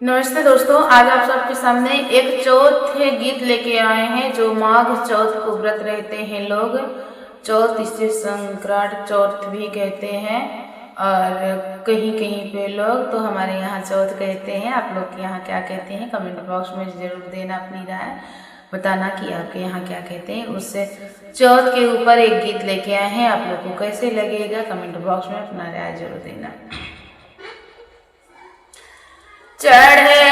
नमस्ते दोस्तों, आज आप सबके सामने एक चौथे गीत लेके आए हैं जो माघ चौथ को व्रत रहते हैं लोग। चौथ इसे संक्रांत चौथ भी कहते हैं और कहीं कहीं पे लोग तो हमारे यहाँ चौथ कहते हैं। आप लोग के यहाँ क्या कहते हैं कमेंट बॉक्स में ज़रूर देना अपनी राय, बताना कि आपके यहाँ क्या कहते हैं। उससे चौथ के ऊपर एक गीत लेके आए हैं, आप लोग को कैसे लगेगा कमेंट बॉक्स में अपना राय जरूर देना। चढ़े